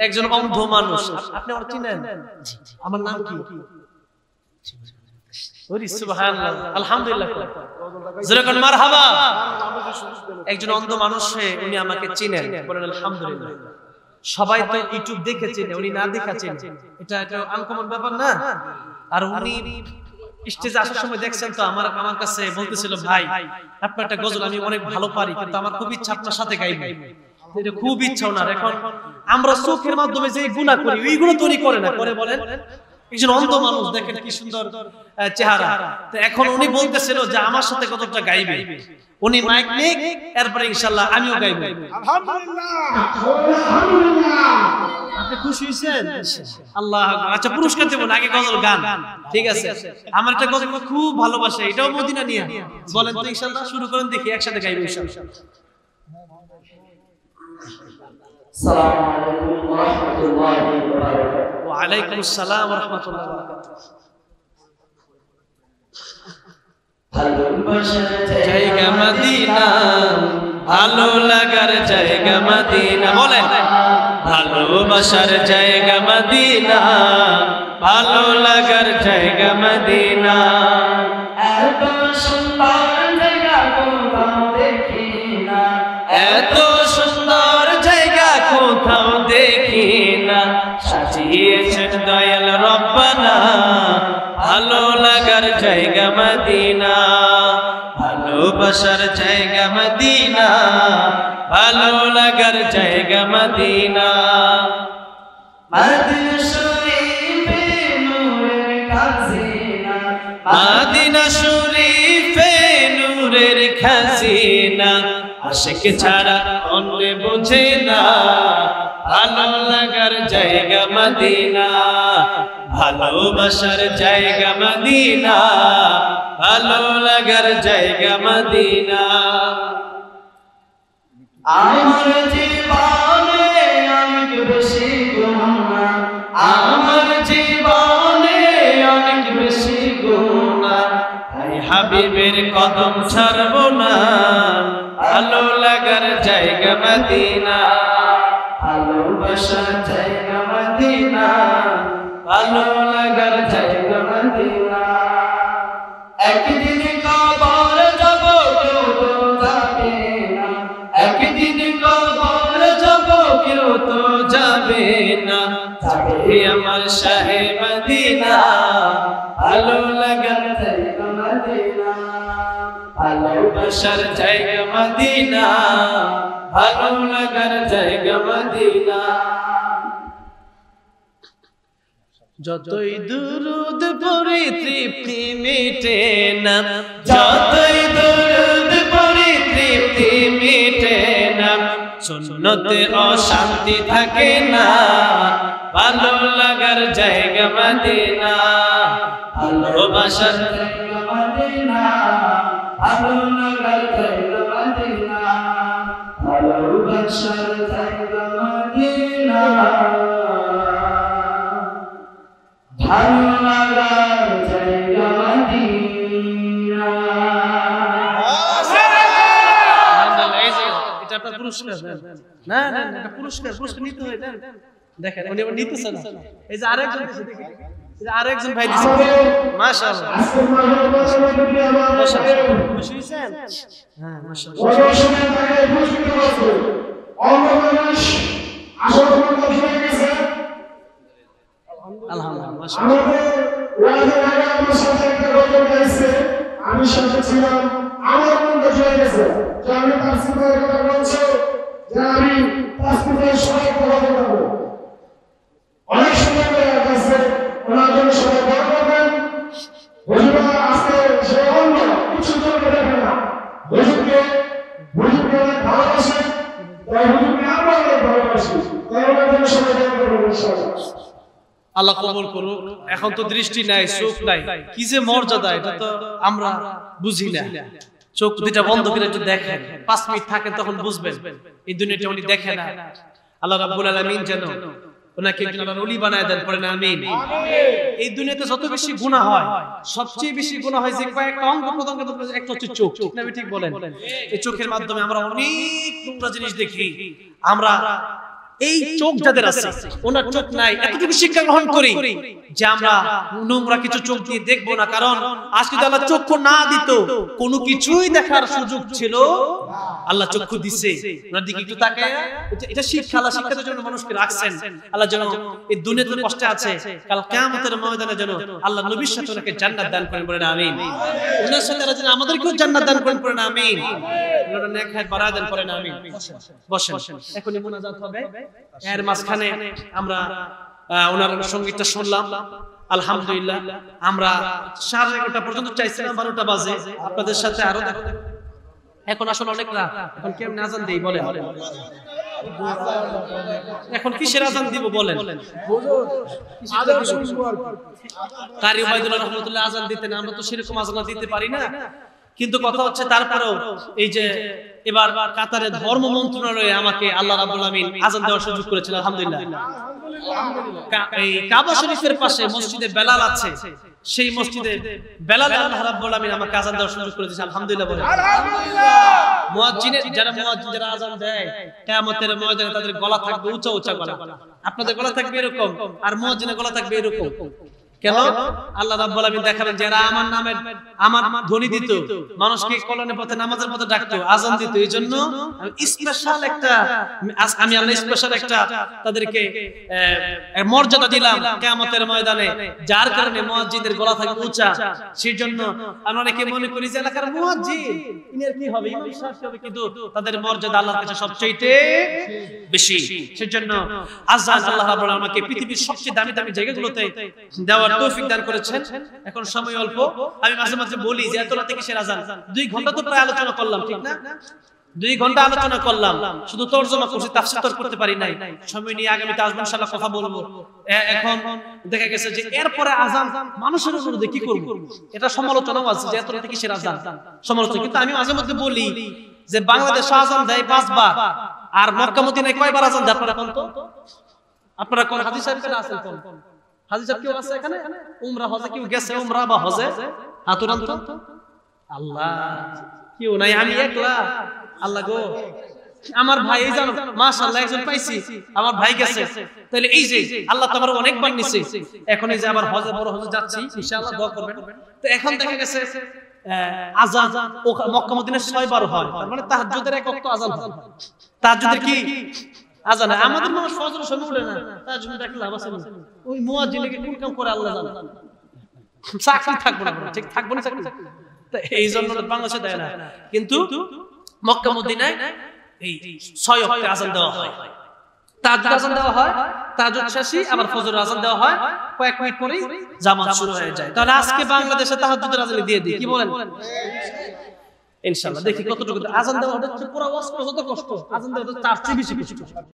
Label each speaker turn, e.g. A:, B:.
A: একজন অন্ধ মানুষ, আপনি আমার চিনেন? আমার নাম কি? আলহামদুলিল্লাহ, মারহাবা। একজন অন্ধ মানুষ, উনি আমাকে চিনেন, বলেন আলহামদুলিল্লাহ। সবাই তো ইউটিউব দেখেছেন, উনি না দেখেছেন, এটা একটা আনকমন ব্যাপার না? আর উনি স্টেজে আসার সময় দেখছেন তো আমার কাছে বলতেছিল, ভাই আপনার একটা গজল আমি অনেক ভালো পারি, কিন্তু আমার খুব ইচ্ছা আপনার সাথে গাইবো। এটা খুব ইচ্ছা ওনার। এখন আমরা চোখের মাধ্যমে যে গুনাহ করি ওইগুলো তৈরি করে না, করে বলেন একজন অন্ধ মানুষ, দেখেন কি সুন্দর চেহারা। তো এখন উনি বলতেছিল যে আমার সাথে কতটা গাইবে, উনি মাইক নিক, এরপরে ইনশাআল্লাহ আমিও গাইবো। আলহামদুলিল্লাহ, আলহামদুলিল্লাহ। আপনি খুশি হয়েছেন? আল্লাহ আকবার। আচ্ছা, পুরস্কার দেব না, আগে গজল গান, ঠিক আছে? আমার একটা গজল খুব ভালোবাসে, এটাও মদিনা নিয়া। বলেন তো ইনশাআল্লাহ, শুরু করেন, দেখি একসাথে গাইবো ইনশাআল্লাহ।
B: আসসালামু আলাইকুম ওয়া রাহমাতুল্লাহি ওয়া বারাকাতুহু।
A: ওয়া আলাইকুম আসসালাম ওয়া রাহমাতুল্লাহি ওয়া বারাকাতুহু।
B: ভালোবাসার জায়গা মদিনা, ভালো লাগার জায়গা মদিনা। বলেন, ভালোবাসার জায়গা মদিনা, ভালো লাগার জায়গা মদিনা। এত সুন্দর জায়গা কোথাও দেখি না, এত সুন্দর জায়গা কোথাও দেখি না। সাজিয়েছেন দয়াল রব্বানা, ভালো লাগার জায়গা মদিনা, ভালোবাসার জায়গা মদিনা, ভালো লাগার জায়গা মদিনা। মদিনা শরীফে নূরের খাজিনা, মদিনা শরীফে নূরের খাজিনা। আশিক ছাড়া অন্য বুঝে না, ভালো লাগার জায়গা মদিনা, ভালোবাসার জায়গা মদিনা, ভালো লাগার জায়গা মদিনা। আমার জীবনে অনেক বেশি গুনাহ, আমার জীবনে অনেক বেশি গুনাহ, তাই হাবিবের কদম ছাড়ব না, ভালো লাগার জায়গা মদিনা, ভালোবাসার জায়গা মদিনা, ভালো লাগার জায়গা মদিনা। একদিন কবর যাব কেউ তো যাবে না, একদিন কবর যাব কেউ তো যাবে না, যাবে আমার শাহে মদিনা, ভালো লাগার জায়গা মদিনা, ভালোবাসার জায়গা মদিনা, ভালো লাগার জায়গা মদিনা।
A: যতই দুরুদ পড়ি তৃপ্তি মিটে না, যতই দুরুদ পড়ি তৃপ্তি মিটে না, সুন্নতে অশান্তি থাকে না, ভালো লাগার জায়গা মদিনা, ভালোবাসার জায়গা মদিনা, ভালো লাগার জায়গা মদিনা, ভালোবাসার জায়গা মদিনা, ভালো লাগার জায়গা মদিনা। এটা আপনার পুরস্কার। না না না, এটা পুরস্কার নিতে হয়। দেখেন উনি আবার নিতেছে না। এই যে আরেকজন দিছে, দেখি এই যে আরেকজন ভাই দিছে, মাশাআল্লাহ। খুশি হইছেন? হ্যাঁ মাশাআল্লাহ। আলহামদুলিল্লাহ মাশাআল্লাহ।
C: আমি সাথে ছিলাম, আমার মন হয়ে গেছে যে আমি তাসবিহের কথা বলছি, যে আমি তাসবিহের সবাই কথা বলবো। অনেক সময় হয়ে গেছে, ওনার জন্য সবাই দোয়া করবেন। হুজুর আজকে সে অন্য কিছু জন্য দেখে না, হুজুরকে অনেক ভালোবাসে, তাই হুজুরকে আমরা অনেক ভালোবাসি, তাই ওনার জন্য সবাই দোয়া করবেন ইনশাআল্লাহ।
A: আল্লাহ কবুল করুক। এখন তো দৃষ্টি নাই, চোখ নাই, কি যে মর্যাদা এটা তো আমরা বুঝি না। চোখ দুটা বন্ধ করে একটু দেখেন, 5 মিনিট থাকেন, তখন বুঝবেন এই দুনিয়াটা উনি দেখে না। আল্লাহ রাব্বুল আলামিন যেন ওনাকে একজন আল্লাহর ওলি বানায় দেন, পড়েন আমিন। এই দুনিয়াতে যত বেশি গুনাহ হয়, সবচেয়ে বেশি গুনাহ হয় যে কয়েকটা অঙ্গ প্রত্যঙ্গের মধ্যে একটা হচ্ছে চোখ। ঠিক না? ঠিক বলেন। এই চোখের মাধ্যমে আমরা অনেক নোংরা জিনিস দেখি। আমরা এই চোখ যাদের আছে ওনার চোখ নাই, এতটুকু শিক্ষা গ্রহণ করি যে আমরা নোংরা কিছু চোখ দিয়ে দেখবো না। কারণ আজকে যদি আল্লাহ চক্ষু না দিত কোনো কিছুই দেখার সুযোগ ছিল, আল্লাহ চক্ষু দিছে, ওনার দিকে একটু তাকায়। এটা শিক্ষা, আল্লাহ শিক্ষার জন্য মানুষকে রাখছেন। আল্লাহ যেন এই দুনিয়াতে কষ্টে আছে, কাল কিয়ামতের ময়দানে যেন আল্লাহ নবীর সাথে ওনাকে জান্নাত দান করেন, বলেন আমিন। ওনার সাথে আল্লাহ যেন আমাদেরকেও জান্নাত দান করেন, বলেন আমিন। ওনার নেক হায়াত বাড়ায় দেন, করেন আমিন। বসেন, এখনই মুনাজাত হবে। এর মাঝখানে আমরা ওনার সঙ্গীতটা শুনলাম, আলহামদুলিল্লাহ। আমরা 11:30 পর্যন্ত চাইছিলাম, 12টা বাজে আপনাদের সাথে আরো দেখা। এখন আসলে অনেক রাত, এখন কেমন আজান দেই বলেন? এখন কিসের আজান দিব বলেন? কারি ওবায়দুল্লাহ রাহমাতুল্লাহ আজান দিতেন, আমরা তো সেরকম আজান দিতে পারি না। কিন্তু কথা হচ্ছে তারপরেও এই যে এবার কাতারে ধর্ম মন্ত্রণালয়ে আমাকে আল্লাহ রাব্বুল আমিন আজান দেওয়ার সুযোগ করেছেন, আলহামদুলিল্লাহ। এই কাবা শরীফের পাশে মসজিদে বেলাল আছে, সেই মসজিদে বেলাল আল্লাহ রাব্বুল আমিন আমাকে আজান দেওয়ার সুযোগ করে দিয়েছেন, আলহামদুলিল্লাহ বলেন। মুয়াজ্জিনের যারা আজান দেয় কিয়ামতের ময়দানে তাদের গলা থাকবে উঁচা উঁচা গলা, আপনাদের গলা থাকবে এরকম, আর মুয়াজ্জিনের গলা থাকবে এরকম। কেন? আল্লাহ রাব্বুল আমিন দেখাবেন যারা আমার নামের আমার ধ্বনি দিত, মানুষকে কল্যাণের পথে নামাজের পথে ডাকতো, আজান দিত, এইজন্য আমি আল্লাহ স্পেশাল একটা তাদেরকে মর্যাদা দিলাম কিয়ামতের ময়দানে, যার কারণে মুয়াজ্জিনের গলা থাকবে উঁচা। সেই জন্য আমরা অনেকে মনে করি যে এলাকার মুয়াজ্জিন ইনের কি হবে, ইমাম সাহেব হবে, কিন্তু তাদের মর্যাদা আল্লাহর কাছে সবচেয়ে বেশি। সেই জন্য আজান আল্লাহ রাব্বুল আমিন আমাকে পৃথিবীর সবচেয়ে দামি দামি জায়গাগুলোতে দেওয়ার তৌফিক দান করেছেন। এখন সময় অল্প, আমি মাঝে মাঝে বলি যে এত রাতে কিসের আজান? 2 ঘন্টা তো প্রায় আলোচনা করলাম, ঠিক না? 2 ঘন্টা আলোচনা করলাম, শুধু তরজমা করছি, তাফসীর তো করতে পারি নাই। সময় নিয়ে আগামীতে আসবো ইনশাআল্লাহ, কথা বলবো। এখন দেখা গেছে যে এরপরে আজান মানুষের বিরুদ্ধে কি করব, এটা সমালোচনাও আছে যে এত রাতে কিসের আজান, সমালোচনা। কিন্তু আমি মাঝে মধ্যে বলি যে বাংলাদেশ আজান দেয় 5 বার, আর মক্কা মদিনায় কয়বার আজান দেয় আপনারা কোন? তো আপনারা কোন হাদিস সাহেব কেন আছেন? কোন হাজি সাহেব কেউ আছে এখানে? উমরা হজে কেউ গেছে? উমরা বা হজে হাতুরান তো? আল্লাহ, কেউ নাই, আমি একলা। আল্লাহ গো, আমার ভাই এই জানো মাশাআল্লাহ একজন পাইছি, আমার ভাই গেছে। তাহলে এই যে আল্লাহ তো আমার অনেকবার নিছে, এখন এই যে আবার হজে বড় হজে যাচ্ছি, ইনশাআল্লাহ দোয়া করবেন। তো এখন দেখা গেছে আজান মক্কা মদিনায় 6 বার হয়, তার মানে তাহাজ্জুদের 1 ওয়াক্ত আজান হয়। তাহাজ্জুদের কি আজান? আমাদের মানুষ ফজরের সময় উঠে না, তাহাজ্জুদ ডাকলে লাভ আছে না? ওই মুয়াজ্জিনকে কোন কাম করে আল্লাহ জানে, চাকরি থাকবে না, ঠিক থাকবে না চাকরি। তো এই জন্য বাংলাদেশে দেয় না, কিন্তু মক্কা মদিনায় এই 6 ওয়াক্তে আজান দেওয়া হয়, তাহাজ্জুদ আজান দেওয়া হয়, তাহাজ্জুদ শেষে আবার ফজরের আজান দেওয়া হয়, কয়েক মিনিট পরেই জামাত শুরু হয়ে যায়। তাহলে আজকে বাংলাদেশে তাহাজ্জুদের আজান দিয়ে দিই, কি বলেন? ইনশাআল্লাহ দেখি কতটুকু আজান দেওয়া হচ্ছে। পুরো ওয়াজ করা যত কষ্ট, আজান দেওয়া তার চেয়ে বেশি কষ্ট।